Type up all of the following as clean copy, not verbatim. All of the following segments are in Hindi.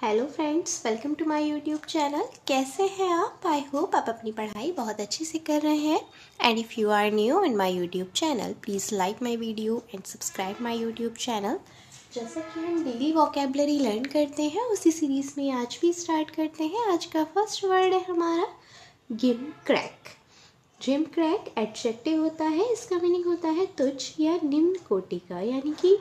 Hello friends, welcome to my YouTube channel. कैसे हैं आप? आई होप आप अपनी पढ़ाई बहुत अच्छे से कर रहे हैं। And if you are new in my YouTube channel, please like my video and subscribe my YouTube channel. जैसा कि हम डेली वोकेबलरी लर्न करते हैं, उसी सीरीज़ में आज भी स्टार्ट करते हैं। आज का फर्स्ट वर्ड है हमारा गिम क्रैक। जिम क्रैक एडजेक्टिव होता है। इसका मीनिंग होता है तुच्छ या निम्न कोटि का, यानी कि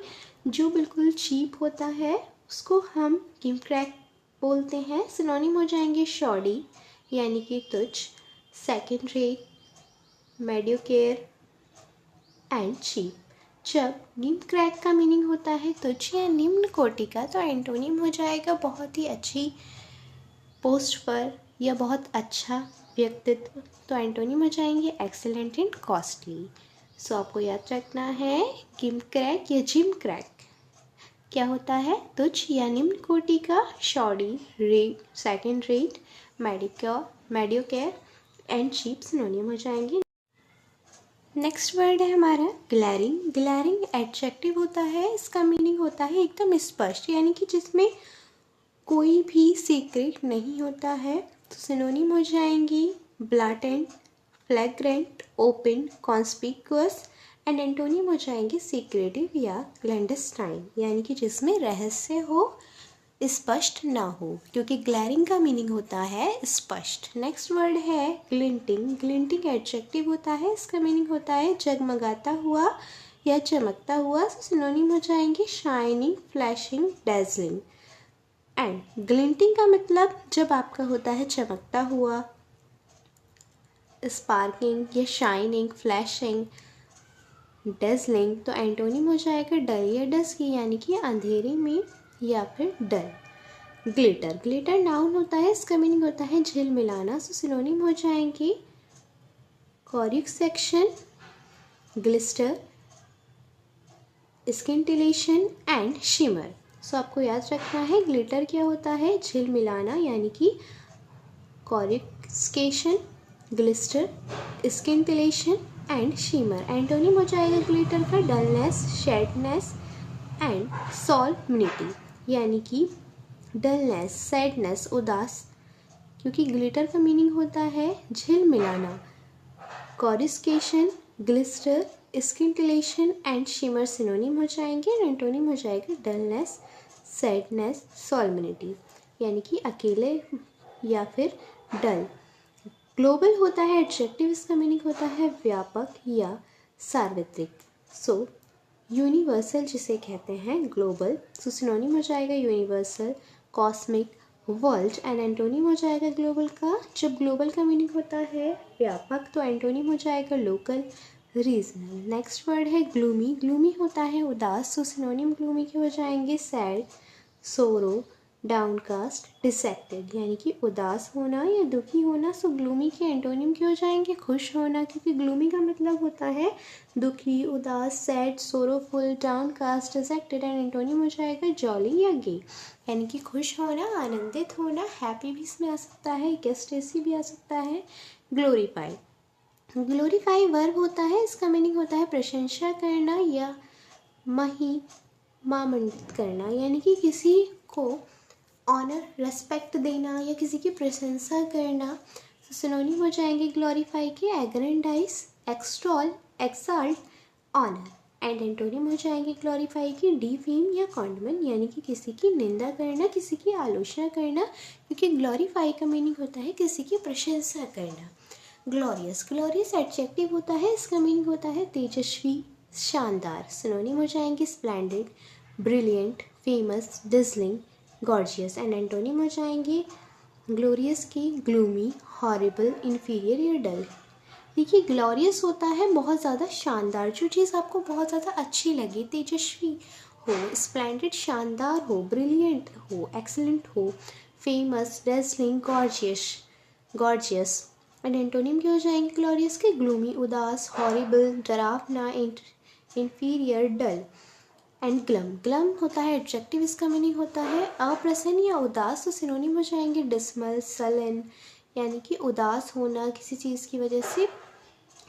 जो बिल्कुल चीप होता है उसको हम गिम क्रैक बोलते हैं। सिनोनिम हो जाएंगे शॉडी यानी कि तुच्छ, second rate, mediocre and cheap. जब गिम क्रैक का मीनिंग होता है तुच्छ या निम्न कोटि का, तो एंटोनिम हो जाएगा बहुत ही अच्छी पोस्ट पर या बहुत अच्छा व्यक्तित्व। तो एंटोनिम हो जाएंगे एक्सेलेंट एंड कॉस्टली। सो आपको याद रखना है गिम क्रैक या जिम क्रैक क्या होता है? तुच्छ या निम्न कोटि का, shoddy, rate, second rate, mediocre and cheap synonym हो जाएंगे। नेक्स्ट वर्ड है हमारा ग्लैरिंग। ग्लैरिंग एडजेक्टिव होता है। इसका मीनिंग होता है एकदम स्पष्ट, यानी कि जिसमें कोई भी सीक्रेट नहीं होता है। तो सिनोनिम हो जाएंगी blatant, flagrant, open, conspicuous and antonym हो जाएंगे सीक्रेटिव या क्लैंडस्टाइन, यानी कि जिसमें रहस्य हो, स्पष्ट ना हो, क्योंकि ग्लैरिंग का मीनिंग होता है स्पष्ट। नेक्स्ट वर्ड है ग्लिंटिंग। ग्लिंटिंग एडजेक्टिव होता है। इसका मीनिंग होता है जगमगाता हुआ या चमकता हुआ। सिनोनिम हो जाएंगे शाइनिंग, फ्लैशिंग, डेजलिंग। एंड ग्लिंटिंग का मतलब जब आपका होता है चमकता हुआ, स्पार्किंग या शाइनिंग, फ्लैशिंग, डेजलिंग, तो एंटोनिम हो जाएगा डल या डस्की, यानी कि अंधेरे में या फिर डल। ग्लिटर। ग्लिटर नाउन होता है। इसका मीनिंग होता है झिलमिलाना। सो सिनोनिम हो जाएंगे कॉरिक सेक्शन, ग्लिस्टर, स्किंटिलेशन एंड शिमर। सो आपको याद रखना है ग्लिटर क्या होता है? झिलमिलाना यानी कि कॉरिस्केशन, ग्लिस्टर, स्किंटिलेशन एंड शिमर। एंटोनिम हो जाएगा ग्लिटर का डलनेस, शेडनेस एंड सॉल्मनिटी, यानी कि डलनेस, सैडनेस, उदास, क्योंकि ग्लिटर का मीनिंग होता है झिलमिलाना। कॉरिस्केशन, ग्लिस्टर, स्किंटिलेशन एंड शिमर सिनोनिम हो जाएंगे। एंटोनिम हो जाएगा डलनेस, सैडनेस, सॉल्मनिटी, यानी कि अकेले या फिर डल। ग्लोबल होता है एडजेक्टिव। इसका मीनिंग होता है व्यापक या सार्वत्रिक। सो यूनिवर्सल जिसे कहते हैं ग्लोबल, सो सिनोनिम हो जाएगा universal, cosmic, world and antonym हो जाएगा ग्लोबल का। जब ग्लोबल का मीनिंग होता है व्यापक, तो एंटोनिम हो जाएगा लोकल, रीजनल। नेक्स्ट वर्ड है ग्लूमी। ग्लूमी होता है उदास। सो सिनोनिम ग्लूमी के हो जाएंगे सैड, सोरो, डाउनकास्ट, डिसेक्टेड, यानी कि उदास होना या दुखी होना। सो ग्लूमी के एंटोनिम के हो जाएंगे खुश होना, क्योंकि ग्लूमी का मतलब होता है दुखी, उदास, sad, sorrowful, downcast, dissected and antonym हो जाएगा जॉली या गे, यानी कि खुश होना, आनंदित होना। हैप्पी भी इसमें आ सकता है, एक्सटेसी भी आ सकता है। ग्लोरीफाई। ग्लोरीफाई वर्ब होता है। इसका मीनिंग होता है प्रशंसा करना या महिमामंडित करना, यानी कि किसी को ऑनर, रेस्पेक्ट देना या किसी की प्रशंसा करना। सिनोनिम हो जाएंगे ग्लोरीफाई के aggrandize, extol, exalt, honour and antonym हो जाएंगे ग्लोरीफाई की डिफेम या कॉन्डमेन, यानी कि किसी की निंदा करना, किसी की आलोचना करना, क्योंकि ग्लोरीफाई का मीनिंग होता है किसी की प्रशंसा करना। ग्लोरियस। ग्लोरियस एडजेक्टिव होता है। इसका मीनिंग होता है तेजस्वी, शानदार। सिनोनिम हो जाएंगे splendid, brilliant, famous, dazzling, gorgeous and antonym हो जाएंगे ग्लोरियस की ग्लूमी, हॉरिबल, इन्फीरियर या डल। देखिए ग्लोरियस होता है बहुत ज़्यादा शानदार, जो चीज़ आपको बहुत ज़्यादा अच्छी लगे, तेजस्वी हो, स्प्लेंडेड शानदार हो, ब्रिलियंट हो, एक्सीलेंट हो, famous, dazzling, gorgeous and antonym के हो जाएंगे ग्लोरियस के ग्लूमी उदास, हॉरिबल डरावना, inferior dull and glum. Glum होता है एडजेक्टिव। इसका मीनिंग होता है अप्रसन्न या उदास। तो सिनोनिम हो जाएंगे डिसमल, सलन, यानी कि उदास होना किसी चीज़ की वजह से,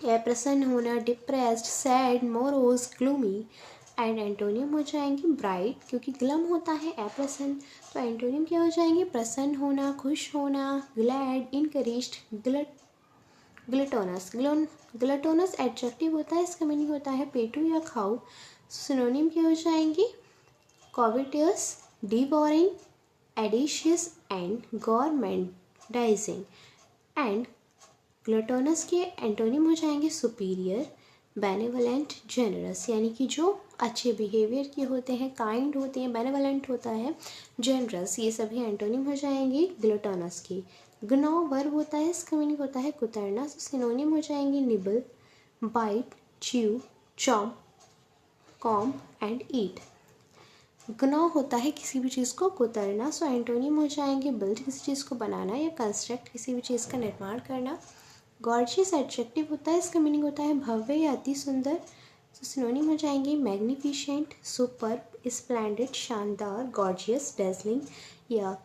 अप्रसन्न होना, depressed, sad, morose, gloomy and antonym हो जाएंगे ब्राइट, क्योंकि ग्लम होता है अप्रसन्न, तो एंटोनियम क्या हो जाएंगे प्रसन्न होना, खुश होना, ग्लैड, इनकरेज्ड, ग्लटोनस। ग्लटोनस एडजेक्टिव होता है, इसका मीनिंग होता है पेटू या खाऊ। सिनोनिम क्या हो जाएंगे कॉविटियस, डिवोरिंग, एडिशियस एंड गॉरमेंडाइजिंग। एंड ग्लटोनस के एंटोनिम हो जाएंगे सुपीरियर, बेनेवलेंट, जेनरस, यानी कि जो अच्छे बिहेवियर के होते हैं, काइंड होते हैं, बेनेवलेंट होता है, जेनरस, ये सभी एंटोनिम हो जाएंगे ग्लटोनस के। ग्नॉ वर्ब होता है, इसका मीनिंग होता है कुतरना, सिनोनिम हो जाएंगे निबल, बाइट, च्यू, चॉम्प, कॉम एंड ईट। ग्नॉ होता है किसी भी चीज़ को कुतरना, सो एंटोनिम हो जाएंगे बिल्ड, किसी चीज़ को बनाना या कंस्ट्रक्ट, किसी भी चीज़ का निर्माण करना। गॉर्जियस एडजेक्टिव होता है, इसका मीनिंग होता है भव्य या अति सुंदर, तो सिनोनिम हो जाएंगे मैग्निफिशेंट, सुपर्ब, स्प्लेंडेड, शानदार, गॉर्जियस, डेजलिंग या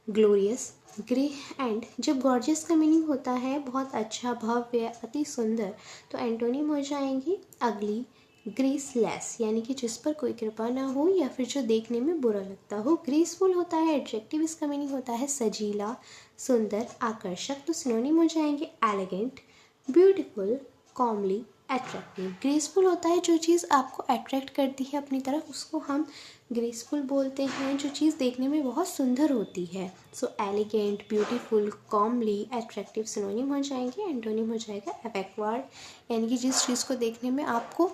ग्लोरियस। ग्रे एंड जब गॉर्जियस का मीनिंग होता है बहुत अच्छा, भव्य, अति सुंदर, तो एंटोनिम हो जाएंगे अगली, ग्रेसलेस, यानी कि जिस पर कोई कृपा ना हो या फिर जो देखने में बुरा लगता हो। ग्रेसफुल होता है एडजेक्टिव, इसका मीनिंग होता है सजीला, सुंदर, आकर्षक, तो सिनोनिम हो जाएंगे elegant, beautiful, comely, attractive. Graceful होता है जो चीज़ आपको अट्रैक्ट करती है अपनी तरफ, उसको हम ग्रेसफुल बोलते हैं, जो चीज़ देखने में बहुत सुंदर होती है। So elegant, beautiful, comely, attractive synonym हो जाएंगे। एंटोनिम हो जाएगा एवैक्वार्ड, यानी कि जिस चीज़ को देखने में आपको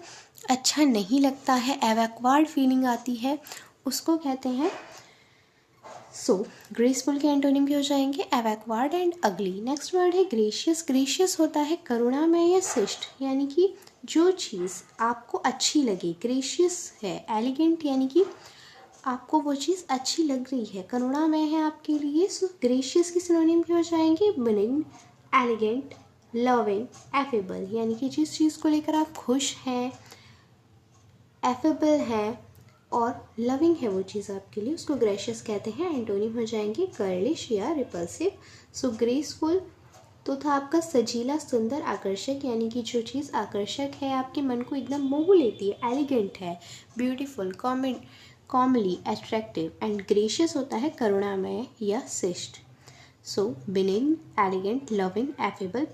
अच्छा नहीं लगता है, एवैक्वार्ड फीलिंग आती है, उसको कहते हैं। सो ग्रेसफुल के एंटोनिम के हो जाएंगे एवैक्वार्ड एंड अगली। नेक्स्ट वर्ड है ग्रेशियस। ग्रेशियस होता है करुणामय या शिष्ट, यानी कि जो चीज़ आपको अच्छी लगे, ग्रेशियस है। एलिगेंट यानी कि आपको वो चीज़ अच्छी लग रही है, करुणामय है आपके लिए, सो ग्रेशियस की सिनोनिम के हो जाएंगे बेनिग्न, एलिगेंट, लविंग, एफेबल, यानी कि जिस चीज़ को लेकर आप खुश हैं, एफेबल है और लविंग है वो चीज़ आपके लिए, उसको ग्रेशियस कहते हैं। एंटोनिम हो जाएंगे गर्लिश या रिपल्सिव। सो ग्रेसफुल तो था आपका सजीला, सुंदर, आकर्षक, यानी कि जो चीज़ आकर्षक है, आपके मन को एकदम मोह लेती है। एलिगेंट है, beautiful, comely, attractive. And gracious होता है करुणामय या शिष्ट। सो बिनिग्न, एलिगेंट, लविंग, एफेबल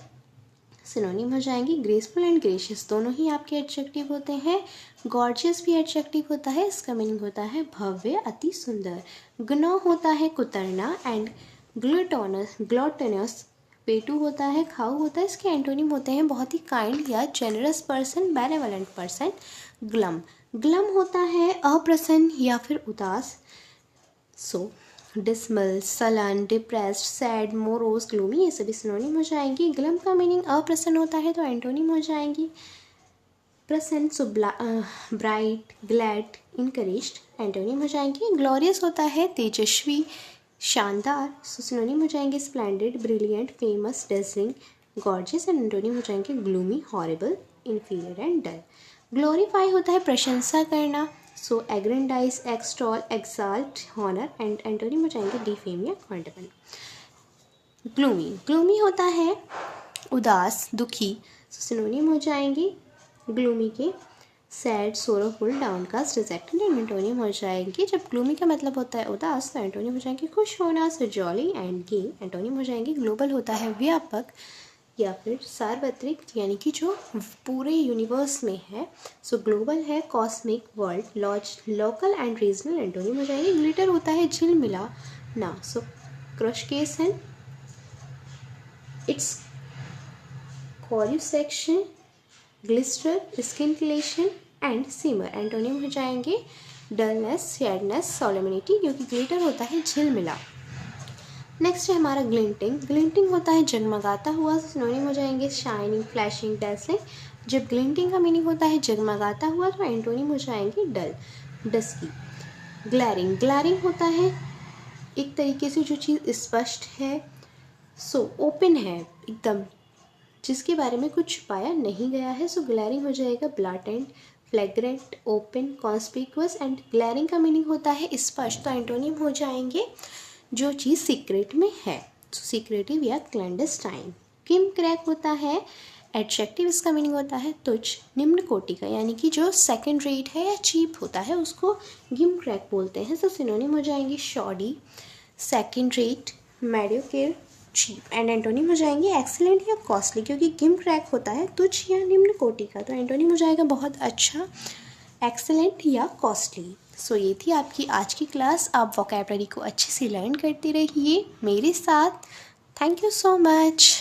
सिनोनिम हो जाएंगे। ग्रेसफुल एंड ग्रेशियस दोनों ही आपके एडजेक्टिव होते हैं। गॉर्जियस भी एडजेक्टिव होता है, इसका मीनिंग होता है भव्य, अति सुंदर। ग्नो होता है कुतरना एंड ग्लूटोनस पेटू होता है, खाऊ होता है। इसके एंटोनिम होते हैं बहुत ही काइंड या generous person, benevolent person. Glum होता है अप्रसन्न या फिर उदास। So dismal, sullen, depressed, sad, morose, gloomy, ये सभी सिनोनिम हो जाएंगी। ग्लम का मीनिंग अप्रसन्न होता है, तो एंटोनिम हो जाएंगी प्रसन्न, so bright, glad, encouraged, antonym हो जाएंगे। ग्लोरियस होता है तेजस्वी, शानदार, सो सिनोनिम हो जाएंगे splendid, brilliant, famous, dazzling, gorgeous, and antonym हो जाएंगे gloomy, horrible, inferior and dull. Glorify होता है प्रशंसा करना, so aggrandize, extol, exalt, honour, and antonym हो जाएंगे डिफेम या क्वांटिफाई। ग्लूमी होता है उदास, दुखी, सो सिनोनिम हो जाएंगे ग्लूमी के sad, sorrowful, downcast, dejected, and antonym हो जाएंगे। जब ग्लूमी का मतलब होता है उदास, तो एंटोनिम हो जाएंगे खुश होना, सो जॉली एंड गे। एंटोनिम हो जाएंगे ग्लोबल होता है व्यापक या फिर सार्वत्रिक, यानी कि जो पूरे यूनिवर्स में है। सो ग्लोबल है cosmic, world, local and regional, antonym हो जाएंगे। ग्लिटर होता है झिलमिला ना, सो क्रस्टेसन, it's coruscation, glister, scintillation and shimmer, antonym हो जाएंगे डलनेस, सैडनेस, सोलेमिनिटी, क्योंकि ग्लिटर होता है झिलमिला। नेक्स्ट है हमारा ग्लिंटिंग। ग्लिंटिंग होता है जगमगाता हुआ, सिनोनिम हो जाएंगे शाइनिंग, फ्लैशिंग, डैसलिंग। जब ग्लिंटिंग का मीनिंग होता है जगमगाता हुआ, तो एंटोनिम हो जाएंगे डल, डस्की। ग्लैरिंग होता है एक तरीके से जो चीज़ स्पष्ट है, सो ओपन है एकदम, जिसके बारे में कुछ छुपाया नहीं गया है, सो ग्लैरिंग हो जाएगा blatant, flagrant, open, conspicuous. And glaring का मीनिंग होता है स्पष्ट, तो एंटोनिम हो जाएंगे जो चीज़ सीक्रेट में है, सो सीक्रेटिव या क्लैंडस्टाइन। किम क्रैक होता है एडजेक्टिव इसका मीनिंग होता है तुच्छ, निम्न कोटि का, यानी कि जो सेकंड रेट है या चीप होता है उसको गिम क्रैक बोलते हैं। तो सिनोनिम हो जाएंगे shoddy, second rate, mediocre, cheap. And antonym हो जाएंगे एक्सीलेंट या कॉस्टली, क्योंकि गिम क्रैक होता है तुच्छ या निम्न कोटि का, तो एंटोनिम हो जाएगा बहुत अच्छा, एक्सीलेंट या कॉस्टली। सो ये थी आपकी आज की क्लास। आप वोकैबलरी को अच्छे से लर्न करते रहिए मेरे साथ। Thank you so much.